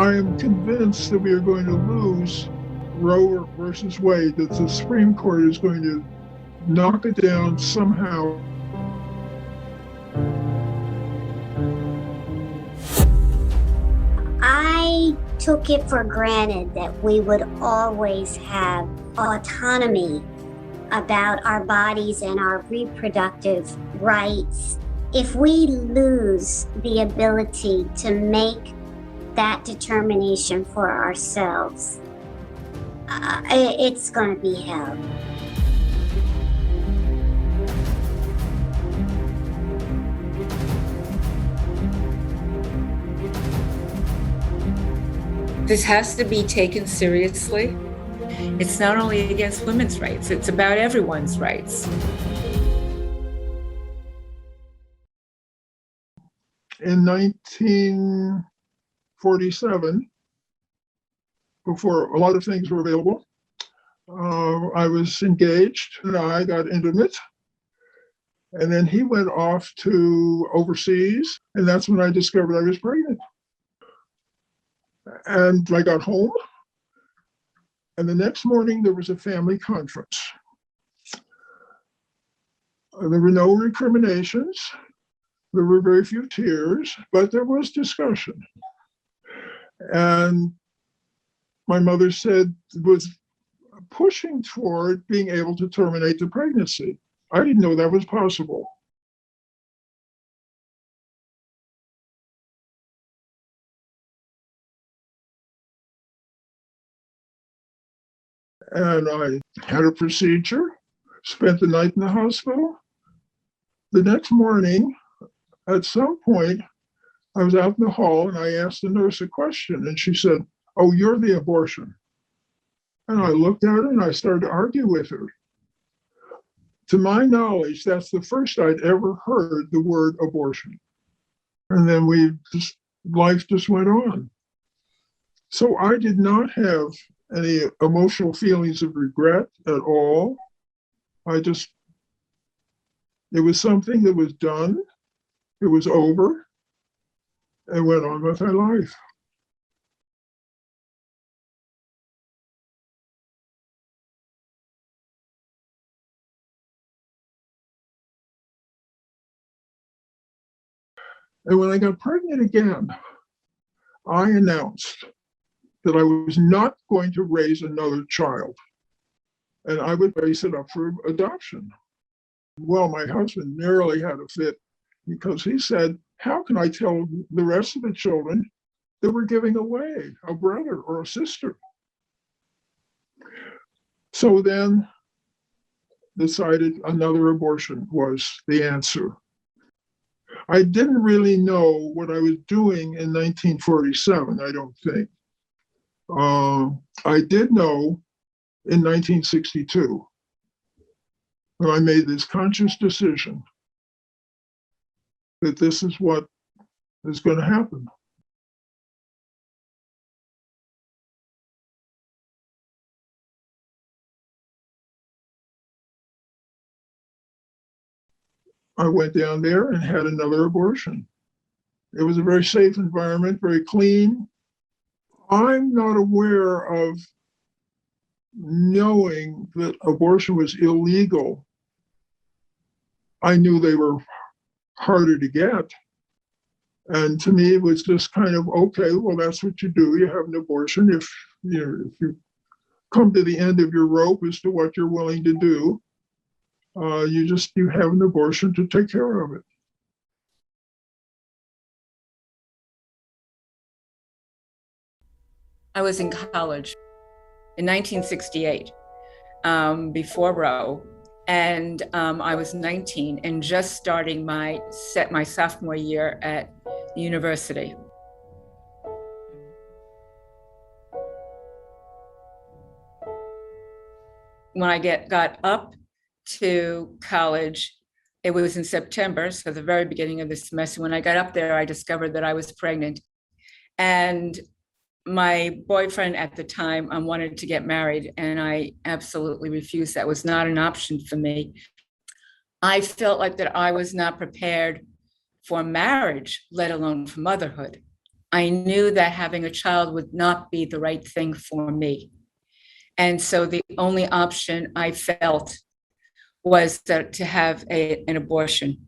I am convinced that we are going to lose Roe versus Wade, that the Supreme Court is going to knock it down somehow. I took it for granted that we would always have autonomy about our bodies and our reproductive rights. If we lose the ability to make that determination for ourselves, it's going to be hell. This has to be taken seriously. It's not only against women's rights, it's about everyone's rights. In 1947, before a lot of things were available, I was engaged and I got intimate. And then he went off to overseas, and that's when I discovered I was pregnant. And I got home, and the next morning there was a family conference. There were no recriminations, there were very few tears, but there was discussion. And my mother said, was pushing toward being able to terminate the pregnancy. I didn't know that was possible. And I had a procedure, spent the night in the hospital. The next morning, at some point, I was out in the hall and I asked the nurse a question, and she said, "Oh, you're the abortion." And I looked at her and I started to argue with her. To my knowledge, that's the first I'd ever heard the word abortion. And then life just went on. So I did not have any emotional feelings of regret at all. It was something that was done, it was over, and went on with my life. And when I got pregnant again, I announced that I was not going to raise another child, and I would raise it up for adoption. Well, my husband nearly had a fit because he said, "How can I tell the rest of the children that we're giving away a brother or a sister?" So then decided another abortion was the answer. I didn't really know what I was doing in 1947, I don't think. I did know in 1962 when I made this conscious decision that this is what is going to happen. I went down there and had another abortion. It was a very safe environment, very clean. I'm not aware of knowing that abortion was illegal. I knew they were harder to get. And to me, it was just kind of, okay, well, that's what you do. You have an abortion. If you come to the end of your rope as to what you're willing to do, you have an abortion to take care of it. I was in college in 1968, before Roe, and I was 19 and just starting my sophomore year at the university. When I got up to college, it was in September, so the very beginning of the semester. When I got up there, I discovered that I was pregnant. And my boyfriend at the time wanted to get married, and I absolutely refused. That was not an option for me. I felt like that I was not prepared for marriage, let alone for motherhood. I knew that having a child would not be the right thing for me. And so the only option I felt was to have an abortion.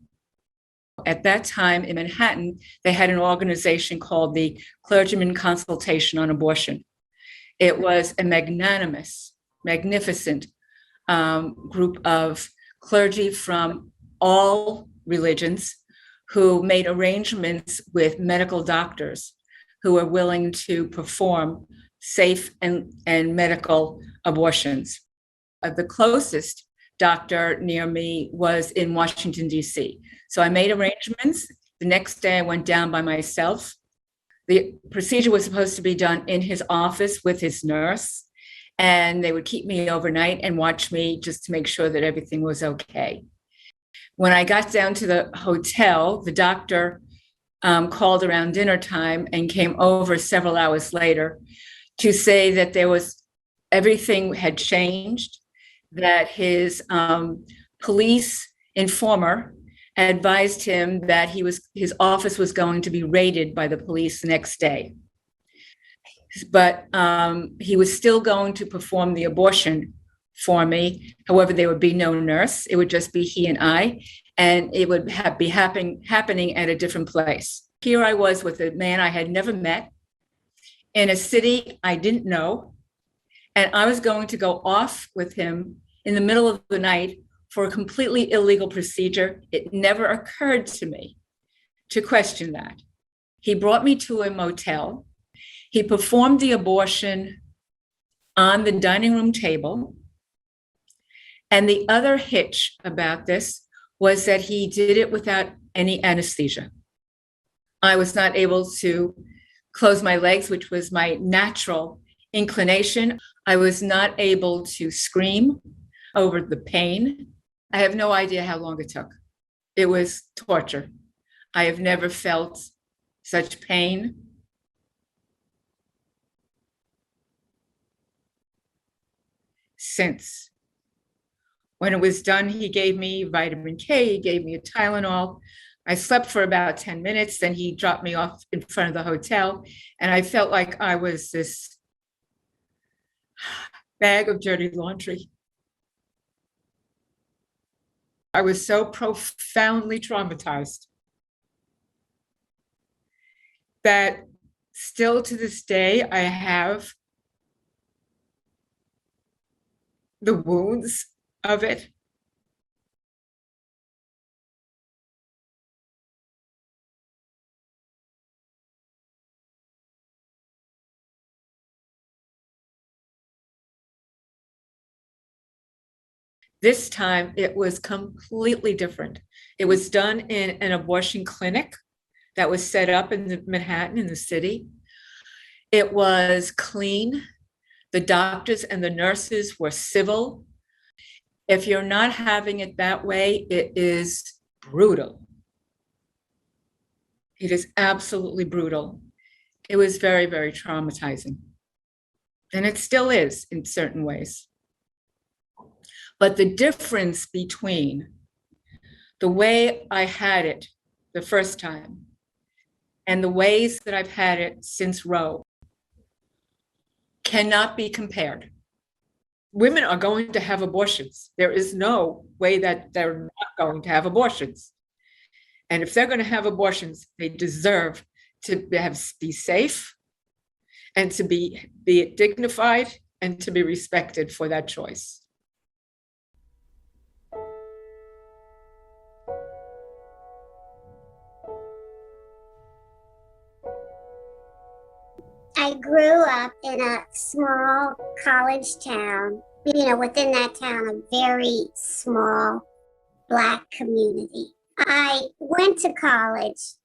At that time in Manhattan, they had an organization called the Clergyman Consultation on Abortion. It was a magnanimous, magnificent group of clergy from all religions who made arrangements with medical doctors who were willing to perform safe and medical abortions. The closest doctor near me was in Washington, D.C. So I made arrangements. The next day I went down by myself. The procedure was supposed to be done in his office with his nurse, and they would keep me overnight and watch me just to make sure that everything was okay. When I got down to the hotel, the doctor called around dinner time and came over several hours later to say that everything had changed, that his police informer advised him that his office was going to be raided by the police the next day. But he was still going to perform the abortion for me. However, there would be no nurse. It would just be he and I, and it would be happening at a different place. Here I was with a man I had never met in a city I didn't know, and I was going to go off with him in the middle of the night for a completely illegal procedure. It never occurred to me to question that. He brought me to a motel. He performed the abortion on the dining room table. And the other hitch about this was that he did it without any anesthesia. I was not able to close my legs, which was my natural inclination. I was not able to scream over the pain. I have no idea how long it took. It was torture. I have never felt such pain. Since. When it was done, he gave me vitamin K, he gave me a Tylenol. I slept for about 10 minutes, then he dropped me off in front of the hotel, and I felt like I was this bag of dirty laundry. I was so profoundly traumatized that still to this day, I have the wounds of it. This time it was completely different. It was done in an abortion clinic that was set up in Manhattan in the city. It was clean. The doctors and the nurses were civil. If you're not having it that way, it is brutal. It is absolutely brutal. It was very, very traumatizing. And it still is in certain ways. But the difference between the way I had it the first time and the ways that I've had it since Roe cannot be compared. Women are going to have abortions. There is no way that they're not going to have abortions. And if they're going to have abortions, they deserve to be safe and to be dignified and to be respected for that choice. I grew up in a small college town. Within that town, a very small Black community. I went to college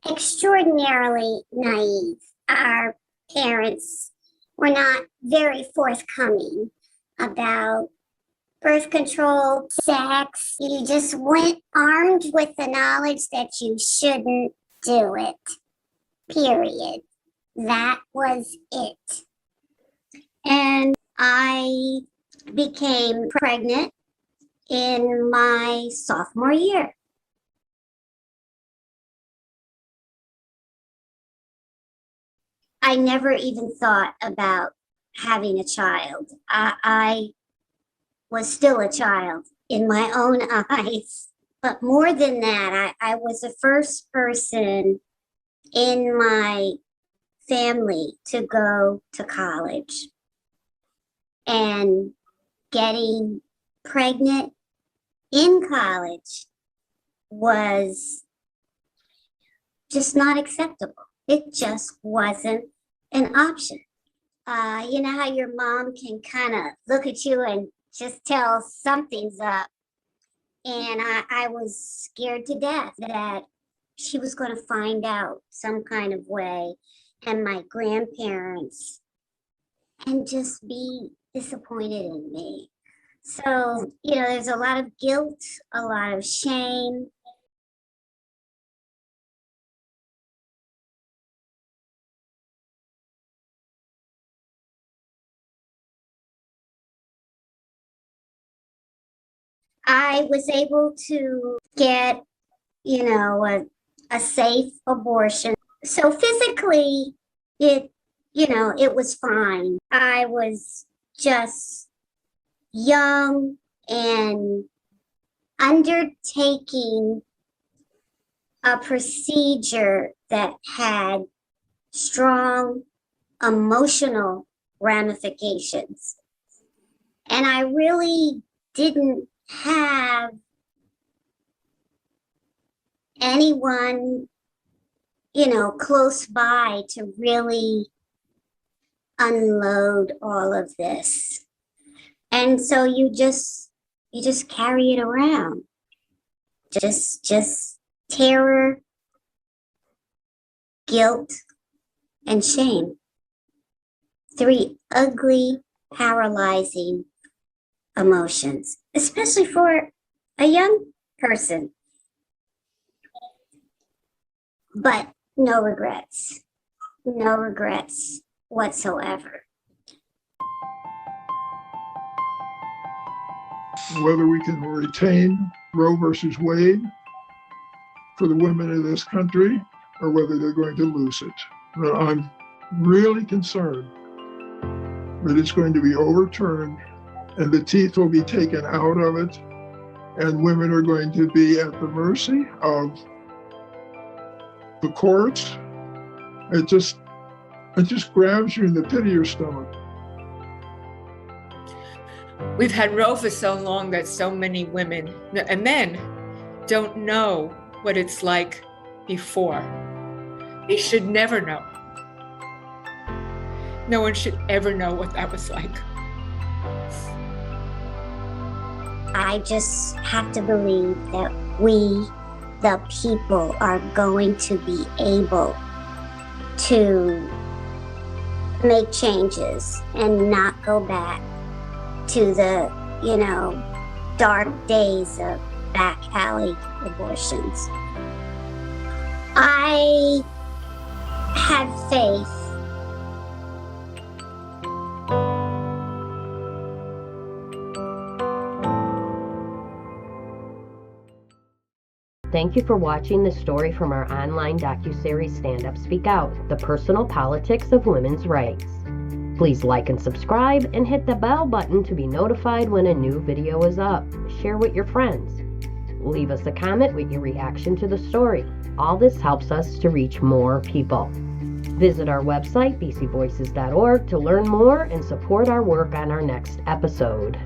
extraordinarily naive. Our parents were not very forthcoming about birth control, sex. You just went armed with the knowledge that you shouldn't do it, period. That was it. And I became pregnant in my sophomore year. I never even thought about having a child. I was still a child in my own eyes. But more than that, I was the first person in my family to go to college. And getting pregnant in college was just not acceptable. It just wasn't an option. You know how your mom can kind of look at you and just tell something's up. And I was scared to death that she was going to find out some kind of way, and my grandparents, and just be disappointed in me. So, there's a lot of guilt, a lot of shame. I was able to get, a safe abortion. So physically, it was fine. I was just young and undertaking a procedure that had strong emotional ramifications. And I really didn't have anyone, close by to really unload all of this. And so you just carry it around. Just terror, guilt, and shame. 3 ugly, paralyzing emotions, especially for a young person. But no regrets whatsoever. Whether we can retain Roe versus Wade for the women in this country or whether they're going to lose it. But I'm really concerned that it's going to be overturned and the teeth will be taken out of it, and women are going to be at the mercy of the courts. It just grabs you in the pit of your stomach. We've had Roe for so long that so many women and men don't know what it's like before. They should never know. No one should ever know what that was like. I just have to believe that we, the people, are going to be able to make changes and not go back to the, dark days of back alley abortions. I have faith. Thank you for watching this story from our online docuseries Stand Up Speak Out, the personal politics of women's rights. Please like and subscribe and hit the bell button to be notified when a new video is up. Share with your friends. Leave us a comment with your reaction to the story. All this helps us to reach more people. Visit our website, bcvoices.org, to learn more and support our work on our next episode.